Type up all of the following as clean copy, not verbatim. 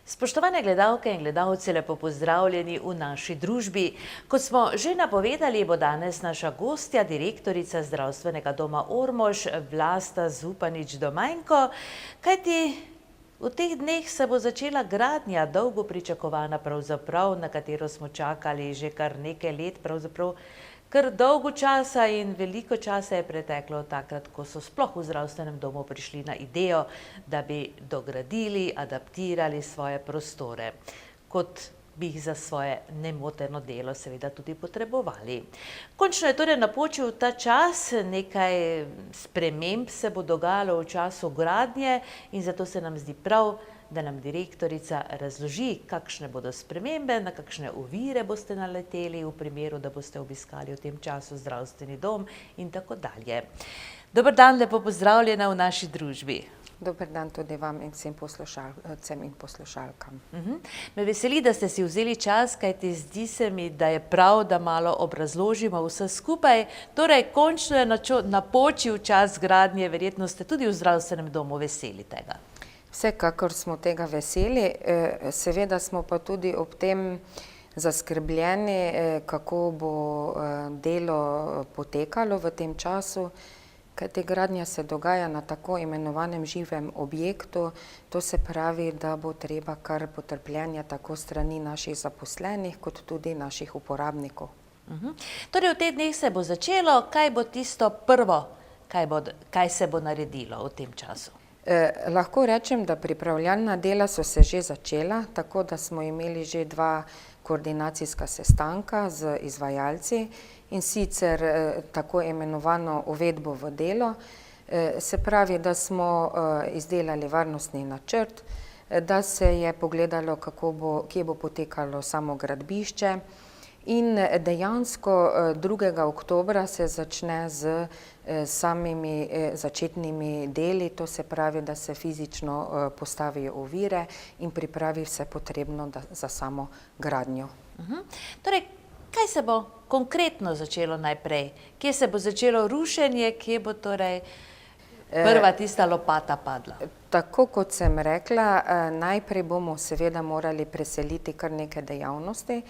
Spoštovane gledalke in gledalci, lepo pozdravljeni v naši družbi. Kot smo že napovedali, bo danes naša gostja, direktorica Zdravstvenega doma Ormož, Vlasta Zupanič-Domajnko, kajti v teh dneh se bo začela gradnja, dolgo pričakovana pravzaprav, na katero smo čakali že kar nekaj let, pravzaprav kar dolgo časa, in veliko časa je preteklo takrat, ko so sploh v zdravstvenem domu prišli na idejo, da bi dogradili, adaptirali svoje prostore, kot bi jih za svoje nemoteno delo seveda tudi potrebovali. Končno je torej napočil ta čas, nekaj sprememb se bo dogajalo v času gradnje in zato se nam zdi prav, da nam direktorica razloži, kakšne bodo spremembe, na kakšne ovire boste naleteli v primeru, da boste obiskali v tem času zdravstveni dom in tako dalje. Dober dan, lepo pozdravljena v naši družbi. Dober dan tudi vam in vsem poslušalcem in poslušalkam. Me veseli, da ste si vzeli čas, kajti zdi se mi, da je prav, da malo obrazložimo vse skupaj. Torej, končno je napočil čas gradnje, verjetno ste tudi v zdravstvenem domu veseli tega. Vsekakor smo tega veseli, seveda smo pa tudi ob tem zaskrbljeni, kako bo delo potekalo v tem času, kajti gradnja se dogaja na tako imenovanem živem objektu, to se pravi, da bo treba kar potrpljenja tako strani naših zaposlenih, kot tudi naših uporabnikov. Torej, v teh dneh se bo začelo, kaj bo tisto prvo, kaj se bo naredilo v tem času? Lahko rečem, da pripravljalna dela so se že začela, tako da smo imeli že 2 koordinacijska sestanka z izvajalci, in sicer tako imenovano uvedbo v delo, se pravi, da smo izdelali varnostni načrt, da se je pogledalo, kje bo potekalo samo gradbišče, in dejansko 2. oktobra se začne z samimi začetnimi deli, to se pravi, da se fizično postavijo ovire in pripravi vse potrebno za samo gradnjo. Torej, kaj se bo konkretno začelo najprej? Kje se bo začelo rušenje, kje bo torej prva tista lopata padla? Tako kot sem rekla, najprej bomo seveda morali preseliti kar nekaj dejavnosti,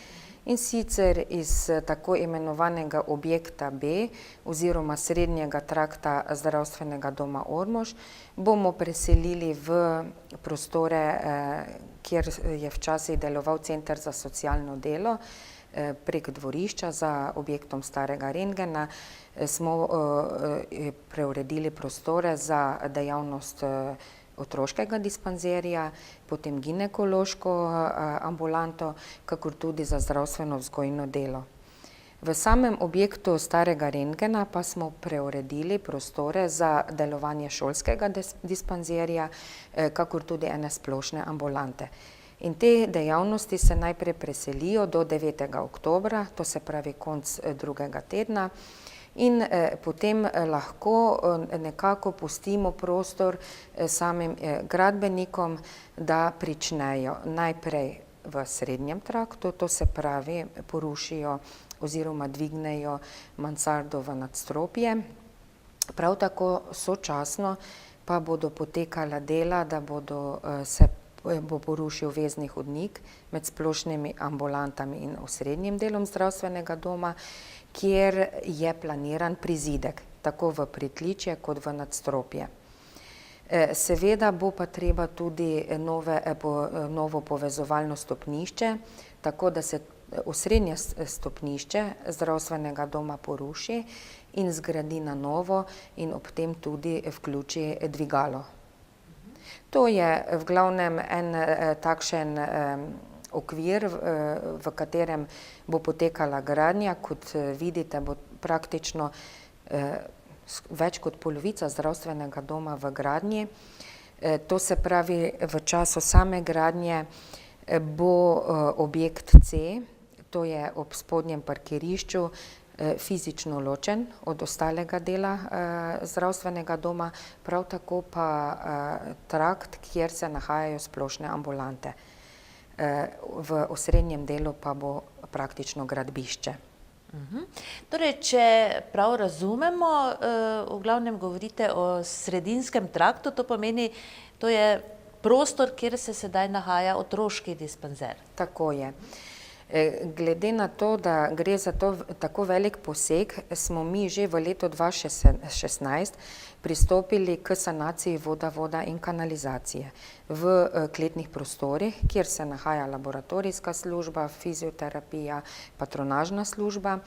in sicer iz tako imenovanega objekta B oziroma srednjega trakta Zdravstvenega doma Ormož bomo preselili v prostore, kjer je včasih deloval Center za socialno delo, prek dvorišča za objektom starega rentgena smo preuredili prostore za dejavnost otroškega dispanzerja, potem ginekološko ambulanto, kakor tudi za zdravstveno vzgojno delo. V samem objektu starega rentgena pa smo preuredili prostore za delovanje šolskega dispanzerja, kakor tudi ene splošne ambulante. In te dejavnosti se najprej preselijo do 9. oktobra, to se pravi konec 2. tedna, in potem lahko nekako pustimo prostor samim gradbenikom, da pričnejo najprej v srednjem traktu, to se pravi porušijo oziroma dvignejo mansardo v nadstropje. Prav tako sočasno pa bodo potekala dela, da bo porušil vezni hodnik med splošnimi ambulantami in osrednjim delom zdravstvenega doma, kjer je planiran prizidek, tako v pritličje kot v nadstropje. Seveda bo pa treba tudi novo povezovalno stopnišče, tako da se osrednje stopnišče zdravstvenega doma poruši in zgradi na novo in ob tem tudi vključi dvigalo. To je v glavnem en takšen okvir, v katerem bo potekala gradnja. Kot vidite, bo praktično več kot polovica zdravstvenega doma v gradnji. To se pravi, v času same gradnje bo objekt C, to je ob spodnjem parkirišču, fizično ločen od ostalega dela zdravstvenega doma, prav tako pa trakt, kjer se nahajajo splošne ambulante. V osrednjem delu pa bo praktično gradbišče. Torej, če prav razumemo, v glavnem govorite o sredinskem traktu, to pomeni, to je prostor, kjer se sedaj nahaja otroški dispanzer. Tako je. Glede na to, da gre za tako velik poseg, smo mi že v letu 2016 pristopili k sanaciji voda in kanalizacije v kletnih prostorih, kjer se nahaja laboratorijska služba, fizioterapija, patronažna služba.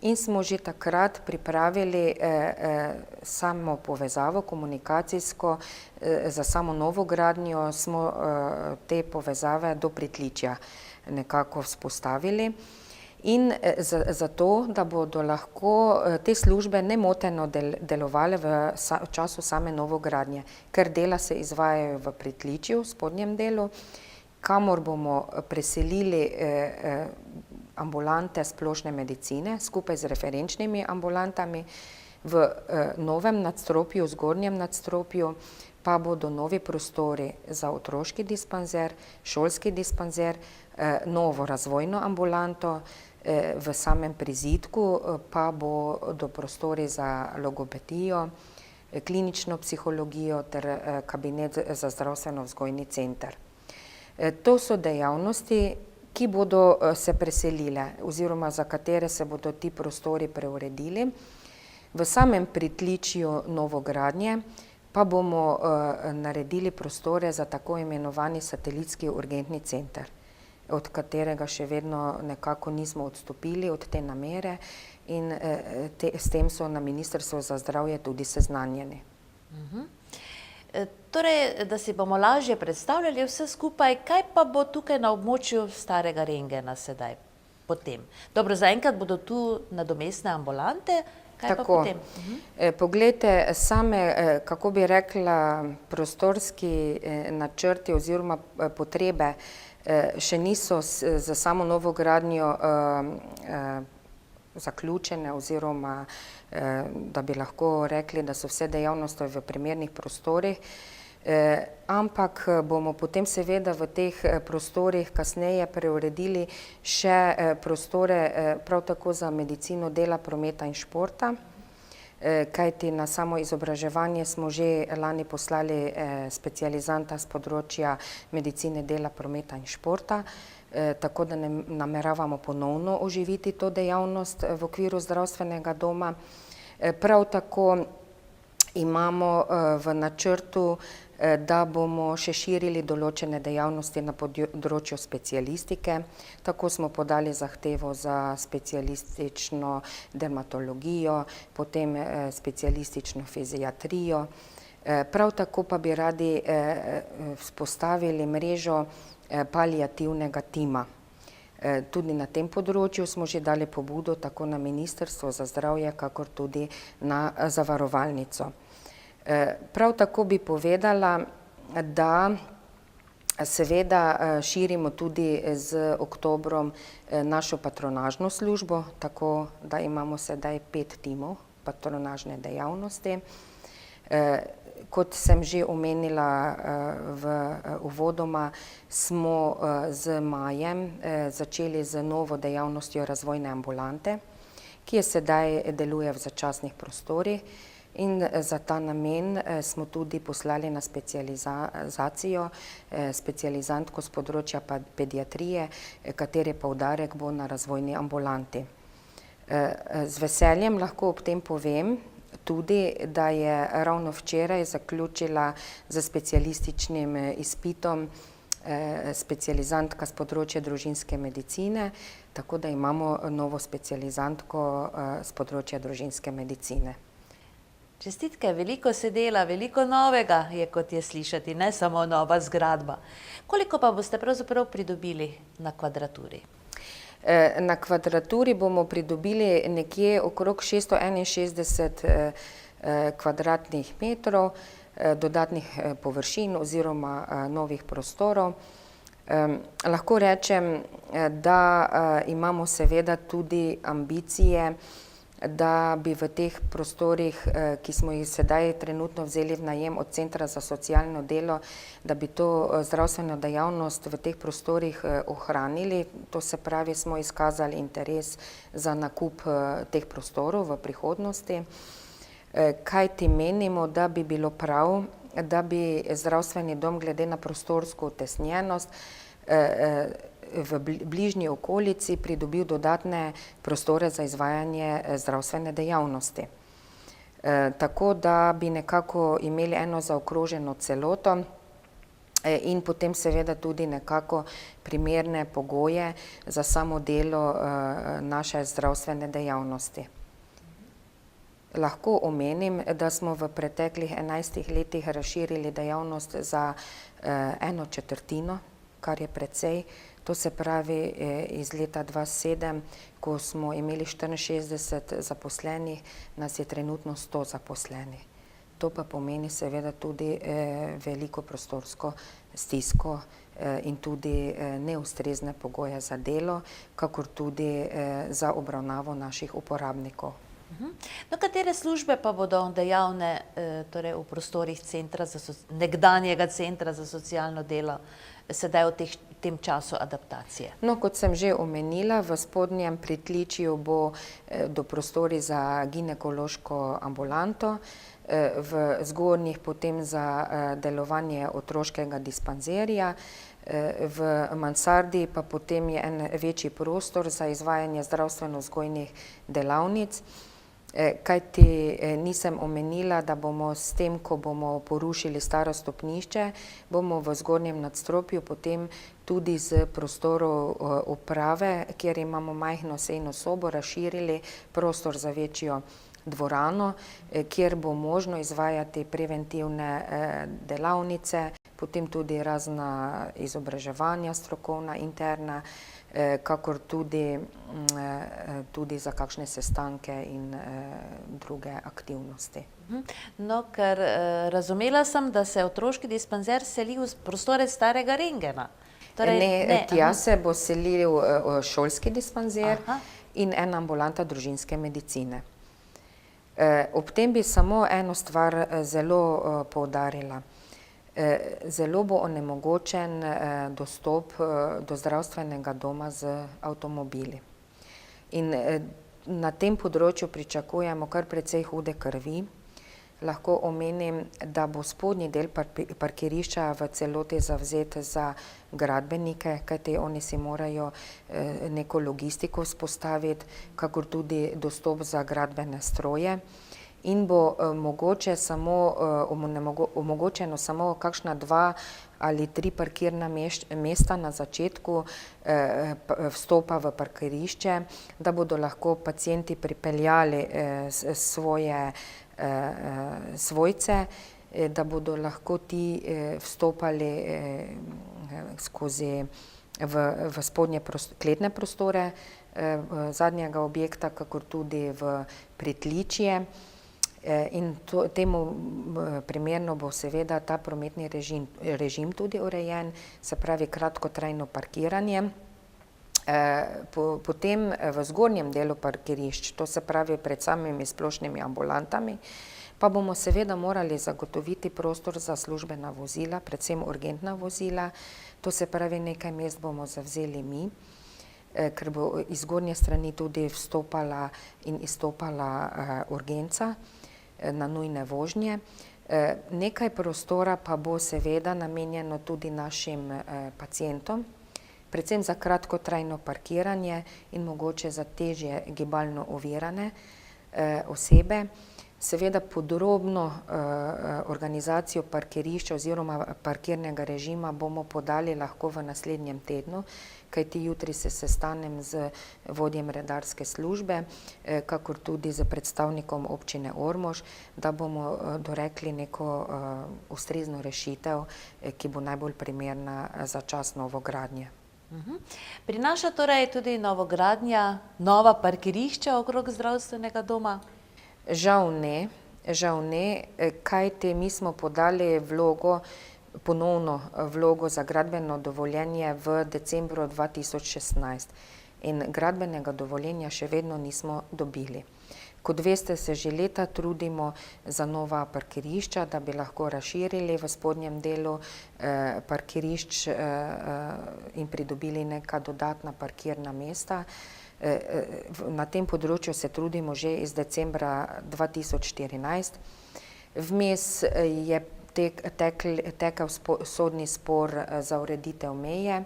In smo že takrat pripravili samo povezavo komunikacijsko za samo novogradnjo, smo te povezave do pritličja nekako vzpostavili in zato, da bodo lahko te službe nemoteno delovale v času same novogradnje, ker dela se izvajajo v pritličju, v spodnjem delu, kamor bomo preselili ambulante splošne medicine skupaj z referenčnimi ambulantami. V novem nadstropju, v zgornjem nadstropju, pa bodo novi prostori za otroški dispanzer, šolski dispanzer, novo razvojno ambulanto, v samem prizidku pa bodo prostori za logopedijo, klinično psihologijo ter kabinet za zdravstveno-vzgojni center. To so dejavnosti, ki bodo se preselile oziroma za katere se bodo ti prostori preuredili. V samem pritličju novogradnje pa bomo naredili prostore za tako imenovani satelitski urgentni center, od katerega še vedno nekako nismo odstopili od te namere in s tem so na Ministrstvu za zdravje tudi seznanjeni. Torej, da si bomo lažje predstavljali vse skupaj, kaj pa bo tukaj na območju starega rentgena sedaj potem? Dobro, zaenkrat bodo tu nadomestne ambulante, kaj pa potem? Poglejte, same, kako bi rekla, prostorski načrti oziroma potrebe še niso za samo novogradnjo zaključene oziroma da bi lahko rekli, da so vse dejavnosti v primernih prostorih, ampak bomo potem seveda v teh prostorih kasneje preuredili še prostore prav tako za medicino dela, prometa in športa, kajti na samo izobraževanje smo že lani poslali specializanta z področja medicine dela, prometa in športa, tako da nameravamo ponovno oživiti to dejavnost v okviru zdravstvenega doma. Prav tako imamo v načrtu, da bomo še širili določene dejavnosti na področju specialistike. Tako smo podali zahtevo za specialistično dermatologijo, potem specialistično fiziatrijo. Prav tako pa bi radi vzpostavili mrežo paliativnega tima. Tudi na tem področju smo že dali pobudo tako na Ministrstvo za zdravje, kakor tudi na zavarovalnico. Prav tako bi povedala, da seveda širimo tudi z oktobrom našo patronažno službo, tako da imamo sedaj 5 timov patronažne dejavnosti. Kot sem že omenila uvodoma, smo z majem začeli z novo dejavnostjo razvojne ambulante, ki je sedaj deluje v začasnih prostorih in za ta namen smo tudi poslali na specializacijo specializantko z področja pediatrije, katere poudarek bo na razvojni ambulanti. Z veseljem lahko ob tem povem tudi, da je ravno včeraj zaključila z specialističnim izpitom specializantka z področja družinske medicine, tako da imamo novo specializantko z področja družinske medicine. Čestitke, veliko se dela, veliko novega je, kot je slišati, ne samo nova zgradba. Koliko pa boste pravzaprav pridobili na kvadraturi? Na kvadraturi bomo pridobili nekje okrog 661 kvadratnih metrov dodatnih površin oziroma novih prostorov. Lahko rečem, da imamo seveda tudi ambicije, da bi v teh prostorih, ki smo jih sedaj trenutno vzeli v najem od Centra za socialno delo, da bi to zdravstveno dejavnost v teh prostorih ohranili. To se pravi, smo izkazali interes za nakup teh prostorov v prihodnosti, kajti menimo, da bi bilo prav, da bi zdravstveni dom glede na prostorsko utesnjenost v bližnji okolici pridobil dodatne prostore za izvajanje zdravstvene dejavnosti. Tako da bi nekako imeli eno zaokroženo celoto in potem seveda tudi nekako primerne pogoje za samo delo naše zdravstvene dejavnosti. Lahko omenim, da smo v preteklih 11 letih razširili dejavnost za 1/4, kar je precej. To se pravi, iz leta 2007, ko smo imeli 64 zaposlenih, nas je trenutno 100 zaposlenih. To pa pomeni seveda tudi veliko prostorsko stisko in tudi neustrezne pogoje za delo, kakor tudi za obravnavo naših uporabnikov. No, katere službe pa bodo dejavne torej v prostorih nekdanjega centra za socialno delo sedaj v tem času adaptacije? No, kot sem že omenila, v spodnjem pritličju bo do prostori za ginekološko ambulanto, v zgornjih potem za delovanje otroškega dispanzerja, v mansardi pa potem je en večji prostor za izvajanje zdravstveno-vzgojnih delavnic. Kajti nisem omenila, da bomo s tem, ko bomo porušili staro stopnišče, bomo v zgornjem nadstropju potem tudi z prostorov uprave, kjer imamo majhno sejno sobo, razširili prostor za večjo dvorano, kjer bo možno izvajati preventivne delavnice, potem tudi razna izobraževanja strokovna, interna, kakor tudi za kakšne sestanke in druge aktivnosti. No, ker razumela sem, da se otroški dispanzer seli v prostore starega rentgena. Tja se bo selil šolski dispanzer in ena ambulanta družinske medicine. Ob tem bi samo eno stvar zelo poudarila. Zelo bo onemogočen dostop do zdravstvenega doma z avtomobili. In na tem področju pričakujemo kar precej hude krvi. Lahko omenim, da bo spodnji del parkirišča v celoti zavzet za gradbenike, kajti oni si morajo neko logistiko vzpostaviti, kakor tudi dostop za gradbene stroje. In bo omogočeno samo kakšna 2 ali 3 parkirna mesta na začetku vstopa v parkirišče, da bodo lahko pacienti pripeljali svoje svojce, da bodo lahko ti vstopali skozi v spodnje kletne prostore zadnjega objekta, kakor tudi v pritličje. In temu primerno bo seveda ta prometni režim tudi urejen, se pravi kratkotrajno parkiranje. Potem v zgornjem delu parkirišč, to se pravi pred samimi splošnimi ambulantami, pa bomo seveda morali zagotoviti prostor za službena vozila, predvsem urgentna vozila. To se pravi, nekaj mest bomo zavzeli mi, ker bo iz zgornje strani tudi vstopala in izstopala urgenca na nujne vožnje. Nekaj prostora pa bo seveda namenjeno tudi našim pacientom, predvsem za kratkotrajno parkiranje in mogoče za težje gibalno ovirane osebe. Seveda podrobno organizacijo parkirišča oziroma parkirnega režima bomo podali lahko v naslednjem tednu, kajti jutri se sestanem z vodjem redarske službe, kakor tudi z predstavnikom občine Ormož, da bomo dorekli neko ustrezno rešitev, ki bo najbolj primerna za čas novogradnje. Prinaša torej tudi novogradnja nova parkirišča okrog zdravstvenega doma? Žal ne, kajti mi smo podali ponovno vlogo za gradbeno dovoljenje v decembru 2016 in gradbenega dovoljenja še vedno nismo dobili. Kot veste, se že leta trudimo za nova parkirišča, da bi lahko razširili v spodnjem delu parkirišč in pridobili neka dodatna parkirna mesta. Na tem področju se trudimo že iz decembra 2014. Vmes je tekel sodni spor za ureditev meje.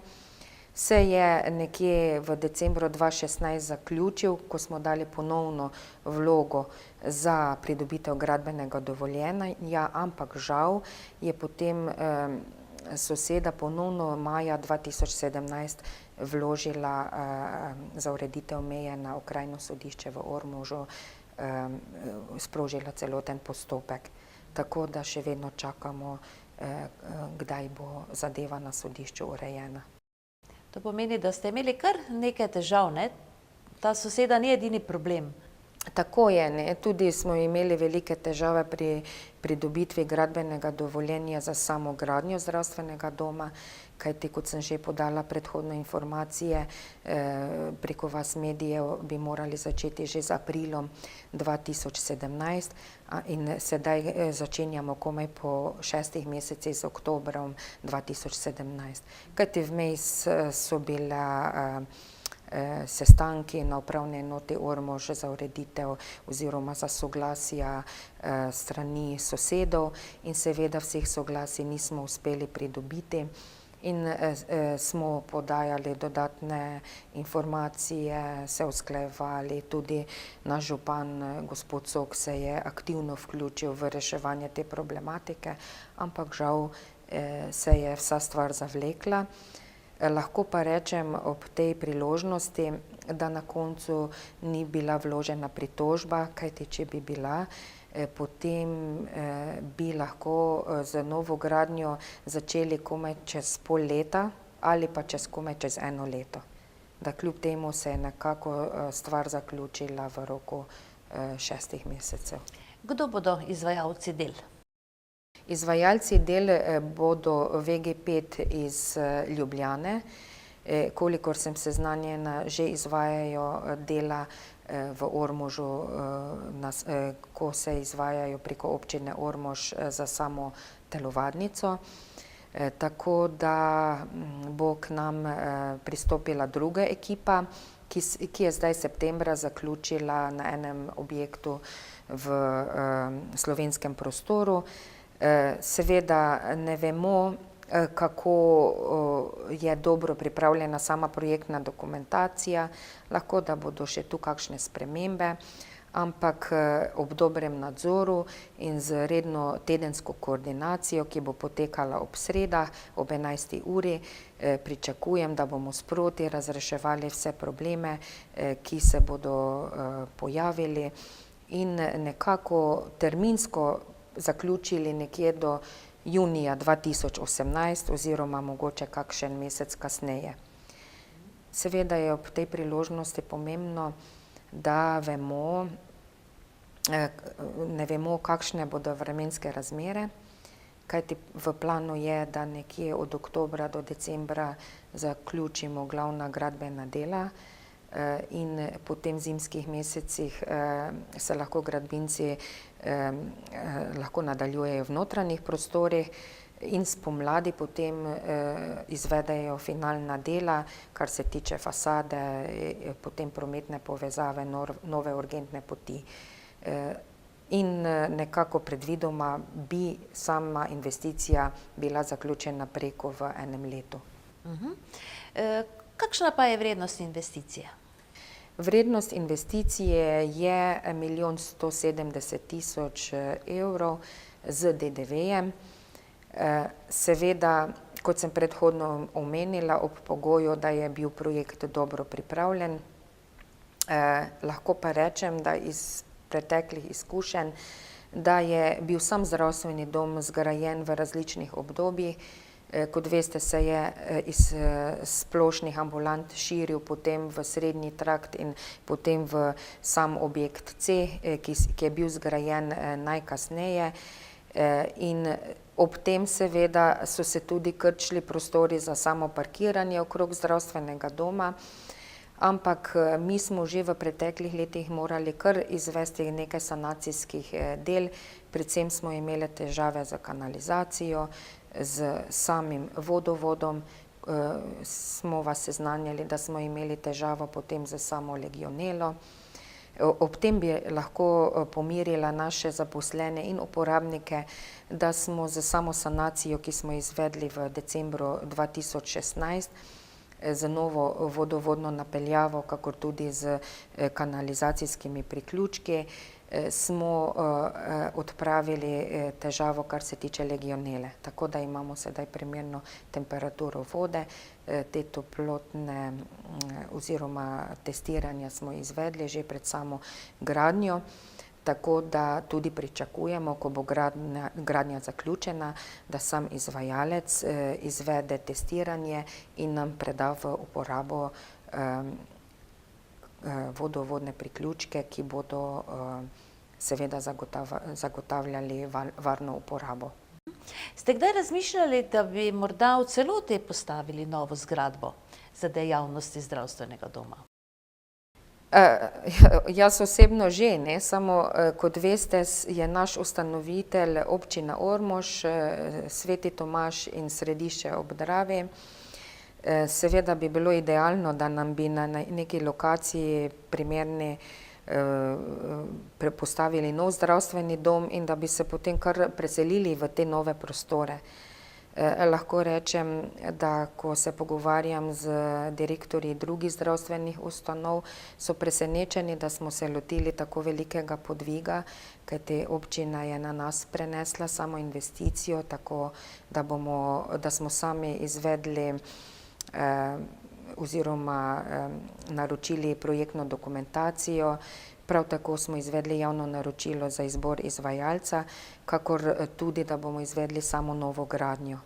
Se je nekje v decembru 2016 zaključil, ko smo dali ponovno vlogo za pridobitev gradbenega dovoljenja, ampak žal je potem soseda ponovno maja 2017 vložila za ureditev meje na okrajno sodišče v Ormožu, sprožila celoten postopek. Tako da še vedno čakamo, kdaj bo zadeva na sodišču urejena. To pomeni, da ste imeli kar nekaj težav, ne? Ta soseda ni edini problem. Tako je, ne? Tudi smo imeli velike težave pri pridobitvi gradbenega dovoljenja za samo gradnjo zdravstvenega doma, kajti, kot sem že podala predhodne informacije, preko vas medijev bi morali začeti že z aprilom 2017 in sedaj začenjamo komaj po 6 mesecih z oktobrom 2017. Kajti vmes so bila sestanki na upravni enoti Ormož za ureditev oziroma za soglasja strani sosedov in seveda vseh soglasij nismo uspeli pridobiti in smo podajali dodatne informacije, se usklajevali, tudi naš župan gospod Sok se je aktivno vključil v reševanje te problematike, ampak žal se je vsa stvar zavlekla. Lahko pa rečem ob tej priložnosti, da na koncu ni bila vložena pritožba, kajti če bi bila, potem bi lahko z novo gradnjo začeli komaj čez pol leta ali pa komaj čez 1 leto. Da kljub temu se je nekako stvar zaključila v roku 6 mesecev. Kdo bodo izvajalci del? Izvajalci del bodo VG5 iz Ljubljane, kolikor sem seznanjena, že izvajajo dela v Ormožu, ko se izvajajo preko občine Ormož za samo telovadnico. Tako da bo k nam pristopila druga ekipa, ki je zdaj septembra zaključila na enem objektu v slovenskem prostoru. Seveda ne vemo, kako je dobro pripravljena sama projektna dokumentacija, lahko da bodo še tu kakšne spremembe, ampak ob dobrem nadzoru in z redno tedensko koordinacijo, ki bo potekala ob sredah ob 11. uri, pričakujem, da bomo sproti razreševali vse probleme, ki se bodo pojavili in nekako terminsko zaključili nekje do junija 2018 oziroma mogoče kakšen mesec kasneje. Seveda je ob tej priložnosti pomembno, da vemo, ne vemo, kakšne bodo vremenske razmere, kajti v planu je, da nekje od oktobra do decembra zaključimo glavna gradbena dela in po tem zimskih mesecih se lahko gradbinci lahko nadaljujejo v notranjih prostorih in spomladi potem izvedejo finalna dela, kar se tiče fasade, potem prometne povezave, nove urgentne poti. In nekako predvidoma bi sama investicija bila zaključena preko v 1 letu. Kakšna pa je vrednost investicije? Vrednost investicije je 1 170 000 evrov z DDV-jem. Seveda, kot sem predhodno omenila, ob pogoju, da je bil projekt dobro pripravljen. Lahko pa rečem, da iz preteklih izkušenj, da je bil sam zdravstveni dom zgrajen v različnih obdobjih. Kot veste, se je iz splošnih ambulant širil potem v srednji trakt in potem v sam objekt C, ki je bil zgrajen najkasneje. In ob tem seveda so se tudi krčili prostori za samo parkiranje okrog zdravstvenega doma, ampak mi smo že v preteklih letih morali kar izvesti nekaj sanacijskih del, predvsem smo imeli težave z kanalizacijo, z samim vodovodom, smo vas seznanjali, da smo imeli težavo potem z samo legionelo. Ob tem bi lahko pomirila naše zaposlene in uporabnike, da smo z samo sanacijo, ki smo izvedli v decembru 2016, z novo vodovodno napeljavo, kakor tudi z kanalizacijskimi priključki, smo odpravili težavo, kar se tiče legionele. Tako da imamo sedaj primerno temperaturo vode, te toplotne oziroma testiranja smo izvedli že pred samo gradnjo, tako da tudi pričakujemo, ko bo gradnja zaključena, da sam izvajalec izvede testiranje in nam preda v uporabo vodovodne priključke, ki bodo seveda zagotavljali varno uporabo. Ste kdaj razmišljali, da bi morda v celoti postavili novo zgradbo za dejavnosti zdravstvenega doma? Jaz osebno že, ne, samo kot veste, je naš ustanovitelj občina Ormož, Sveti Tomaž in Središče ob Dravi. Seveda bi bilo idealno, da nam bi na neki lokaciji primerni postavili nov zdravstveni dom in da bi se potem kar preselili v te nove prostore. Lahko rečem, da ko se pogovarjam z direktorji drugih zdravstvenih ustanov, so presenečeni, da smo se lotili tako velikega podviga, kajti občina je na nas prenesla samo investicijo, tako da smo sami izvedli oziroma naročili projektno dokumentacijo. Prav tako smo izvedli javno naročilo za izbor izvajalca, kakor tudi, da bomo izvedli samo novo gradnjo.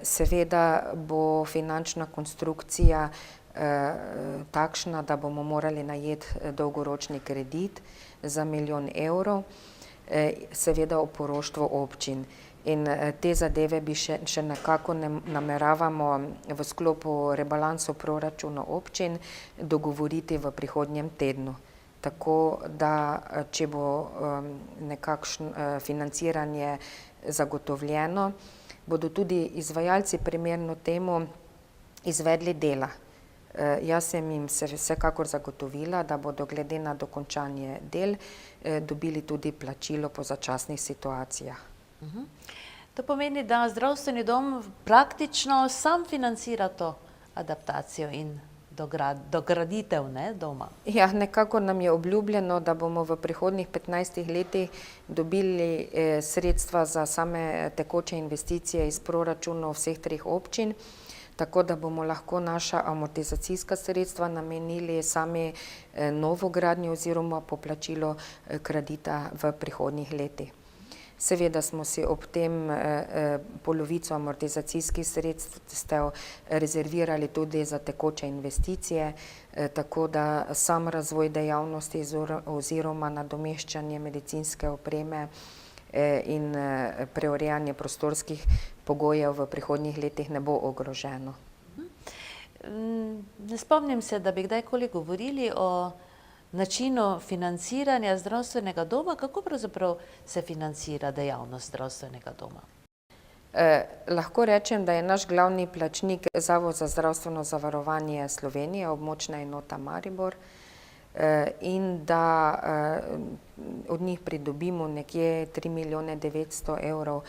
Seveda bo finančna konstrukcija takšna, da bomo morali najeti dolgoročni kredit za 1 milijon evrov, seveda ob poroštvu občin. In te zadeve bi še nekako nameravamo v sklopu rebalansov proračuna občin dogovoriti v prihodnjem tednu. Tako da, če bo nekakšno financiranje zagotovljeno, bodo tudi izvajalci primerno temu izvedli dela. Jaz sem jim vsekakor zagotovila, da bodo glede na dokončanje del dobili tudi plačilo po začasnih situacijah. To pomeni, da zdravstveni dom praktično sam financira to adaptacijo in dograditev doma. Ja, nekako nam je obljubljeno, da bomo v prihodnjih 15 letih dobili sredstva za same tekoče investicije iz proračunov vseh 3 občin, tako da bomo lahko naša amortizacijska sredstva namenili sami novogradnji oziroma poplačilo kredita v prihodnjih letih. Seveda smo si ob tem polovico amortizacijskih sredstev rezervirali tudi za tekoče investicije, tako da sam razvoj dejavnosti oziroma nadomeščanje medicinske opreme in preurejanje prostorskih pogojev v prihodnjih letih ne bo ogroženo. Ne spomnim se, da bi kdajkoli govorili o načinu financiranja zdravstvenega doma. Kako pravzaprav se financira dejavnost zdravstvenega doma? Lahko rečem, da je naš glavni plačnik Zavod za zdravstveno zavarovanje Slovenije, območna enota Maribor, in da od njih pridobimo nekje 3 milijone 900 evrov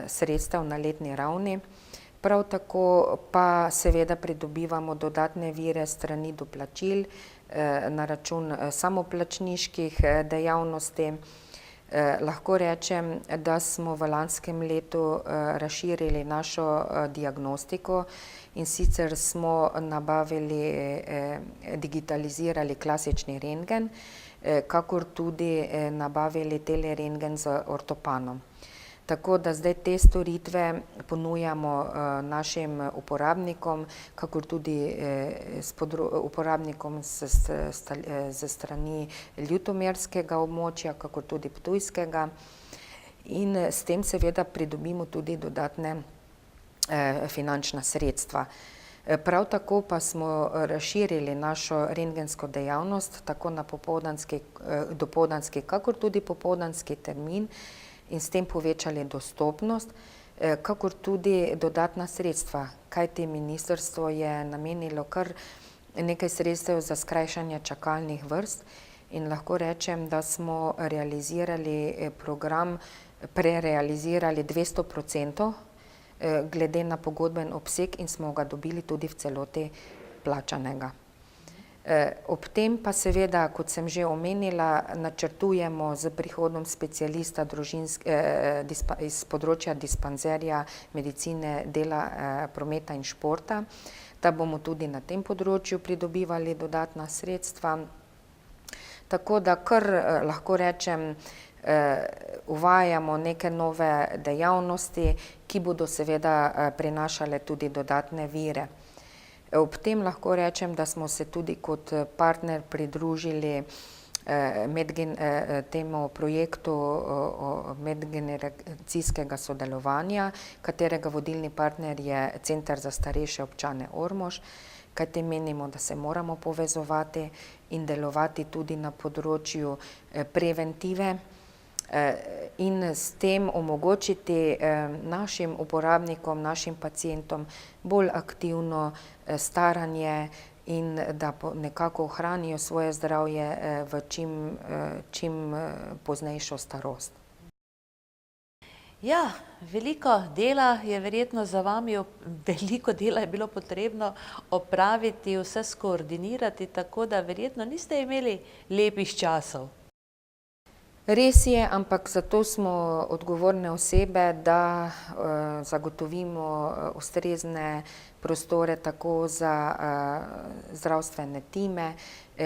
sredstev na letni ravni. Prav tako pa seveda pridobivamo dodatne vire strani doplačil na račun samoplačniških dejavnosti. Lahko rečem, da smo v lanskem letu razširili našo diagnostiko in sicer smo nabavili, digitalizirali klasični rentgen, kakor tudi nabavili telerentgen z ortopanom. Tako da zdaj te storitve ponujamo našim uporabnikom, kakor tudi uporabnikom ze strani ljutomerskega območja, kakor tudi ptujskega. In s tem seveda pridobimo tudi dodatne finančna sredstva. Prav tako pa smo razširili našo rentgensko dejavnost tako na dopoldanski, kakor tudi popoldanski termin, in s tem povečali dostopnost, kakor tudi dodatna sredstva, kajti ministrstvo je namenilo kar nekaj sredstev za skrajšanje čakalnih vrst in lahko rečem, da smo realizirali program, prerealizirali 200%, glede na pogodben obseg in smo ga dobili tudi v celoti plačanega. Ob tem pa seveda, kot sem že omenila, načrtujemo z prihodom specialista iz področja dispanzerja medicine, dela, prometa in športa, da bomo tudi na tem področju pridobivali dodatna sredstva. Tako da kar lahko rečem, uvajamo neke nove dejavnosti, ki bodo seveda prinašale tudi dodatne vire. Ob tem lahko rečem, da smo se tudi kot partner pridružili temu projektu medgeneracijskega sodelovanja, katerega vodilni partner je Center za starejše občane Ormož, kajti menimo, da se moramo povezovati in delovati tudi na področju preventive in s tem omogočiti našim uporabnikom, našim pacientom bolj aktivno staranje in da nekako ohranijo svoje zdravje v čim poznejšo starost. Ja, veliko dela je verjetno za vami, veliko dela je bilo potrebno opraviti, vse skoordinirati, tako da verjetno niste imeli lepih časov. Res je, ampak zato smo odgovorne osebe, da zagotovimo ustrezne prostore tako za zdravstvene time,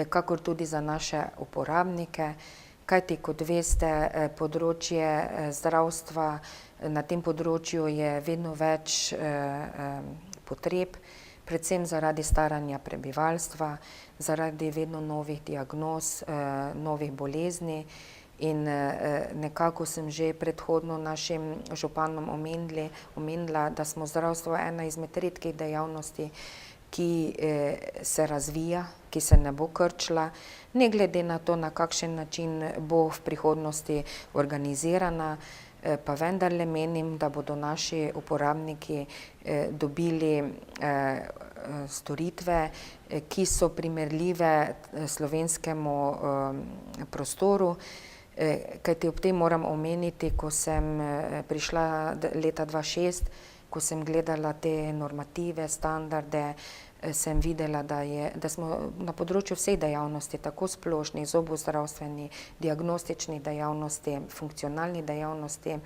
kakor tudi za naše uporabnike. Kajti, kot veste, področje zdravstva, na tem področju je vedno več potreb, predvsem zaradi staranja prebivalstva, zaradi vedno novih diagnoz, novih bolezni. In nekako sem že predhodno našim županom omenila, da smo zdravstvo ena izmed redkih dejavnosti, ki se razvija, ki se ne bo krčila, ne glede na to, na kakšen način bo v prihodnosti organizirana, pa vendarle menim, da bodo naši uporabniki dobili storitve, ki so primerljive slovenskemu prostoru. Kajti ob tem moram omeniti, ko sem prišla leta 2006, ko sem gledala te normative, standarde, sem videla, da smo na področju vseh dejavnosti, tako splošnih, zobozdravstveni, diagnostičnih dejavnosti, funkcionalnih dejavnosti,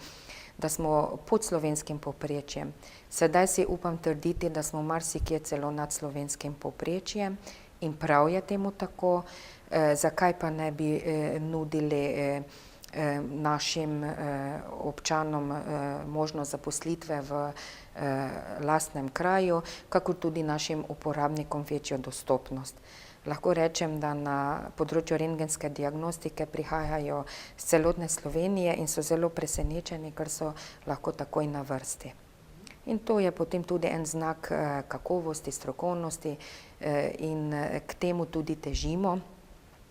da smo pod slovenskim povprečjem. Sedaj si upam trditi, da smo marsikje celo nad slovenskim povprečjem in prav je temu tako. Zakaj pa ne bi nudili našim občanom možnost zaposlitve v lastnem kraju, kakor tudi našim uporabnikom večjo dostopnost. Lahko rečem, da na področju rentgenske diagnostike prihajajo z celotne Slovenije in so zelo presenečeni, ker so lahko takoj na vrsti. In to je potem tudi en znak kakovosti, strokovnosti in k temu tudi težimo.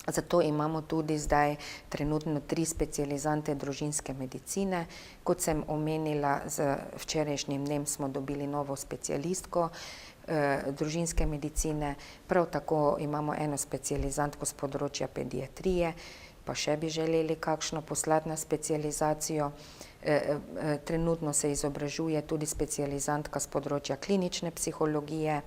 Zato imamo tudi zdaj trenutno 3 specializante družinske medicine. Kot sem omenila, z včerajšnjim dnem smo dobili novo specialistko družinske medicine, prav tako imamo eno specializantko z področja pediatrije, pa še bi želeli kakšno poslati na specializacijo. Trenutno se izobražuje tudi specializantka z področja klinične psihologije.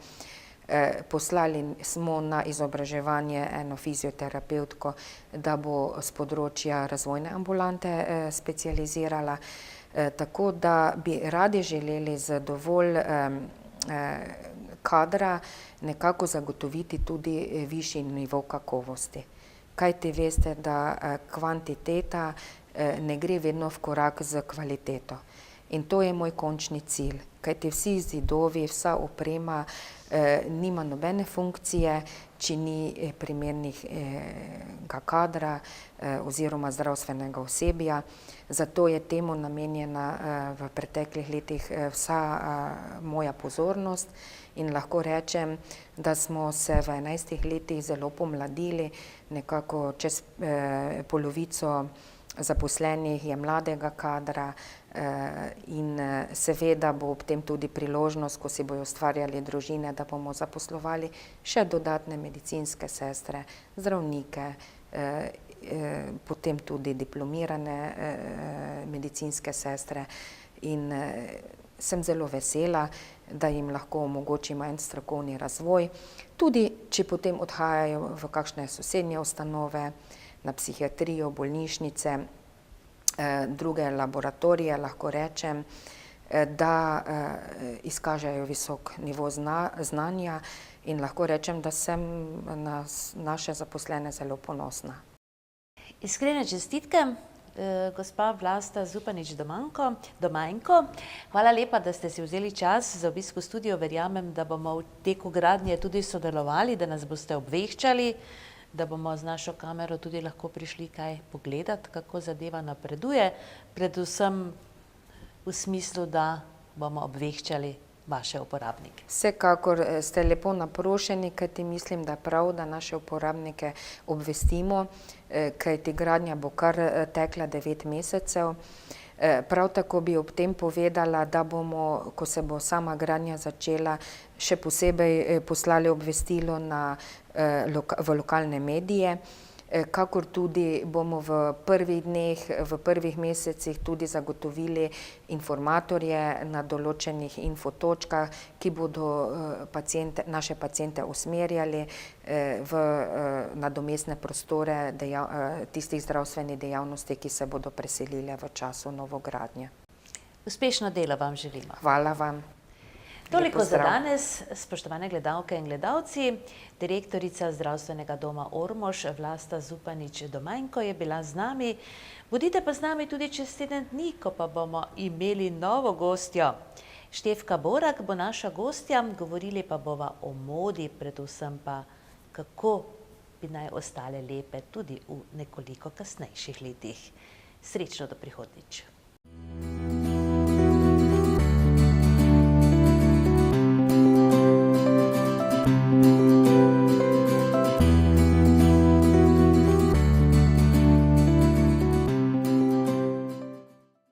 Poslali smo na izobraževanje eno fizioterapevtko, da bo z področja razvojne ambulante specializirala. Tako da bi radi želeli z dovolj kadra nekako zagotoviti tudi višji nivo kakovosti. Kajti veste, da kvantiteta ne gre vedno v korak z kvaliteto. In to je moj končni cilj, kajti vsi zidovi, vsa oprema nima nobene funkcije, če ni primernega kadra oziroma zdravstvenega osebja. Zato je temu namenjena v preteklih letih vsa moja pozornost in lahko rečem, da smo se v 11 letih zelo pomladili, nekako čez polovico zaposlenih je mladega kadra in seveda bo ob tem tudi priložnost, ko si bojo ustvarjali družine, da bomo zaposlovali še dodatne medicinske sestre, zdravnike, potem tudi diplomirane medicinske sestre in sem zelo vesela, da jim lahko omogočimo en strokovni razvoj, tudi če potem odhajajo v kakšne sosednje ustanove, na psihiatrijo, bolnišnice, druge laboratorije, lahko rečem, da izkažejo visok nivo znanja in lahko rečem, da sem na naše zaposlene zelo ponosna. Iskrene čestitke, gospa Vlasta Zupanič Domajnko. Hvala lepa, da ste si vzeli čas za obisk v studiu. Verjamem, da bomo v teku gradnje tudi sodelovali, da nas boste obveščali, da bomo z našo kamero tudi lahko prišli kaj pogledati, kako zadeva napreduje, predvsem v smislu, da bomo obveščali vaše uporabnike. Vsekakor ste lepo naprošeni, kajti mislim, da prav, da naše uporabnike obvestimo, kajti gradnja bo kar tekla 9 mesecev. Prav tako bi ob tem povedala, da bomo, ko se bo sama gradnja začela, še posebej poslali obvestilo v lokalne medije, kakor tudi bomo v prvih dneh, v prvih mesecih tudi zagotovili informatorje na določenih infotočkah, ki bodo naše paciente usmerjali v nadomestne prostore tistih zdravstvenih dejavnosti, ki se bodo preselile v času novogradnje. Uspešno delo vam želimo. Hvala vam. Toliko za danes, spoštovane gledalke in gledalci. Direktorica Zdravstvenega doma Ormož, Vlasta Zupanič Domajnko, je bila z nami. Bodite pa z nami tudi čez teden dni, ko pa bomo imeli novo gostjo. Štefka Borak bo naša gostja, govorili pa bova o modi, predvsem pa kako bi naj ostale lepe tudi v nekoliko kasnejših letih. Srečno do prihodnjič.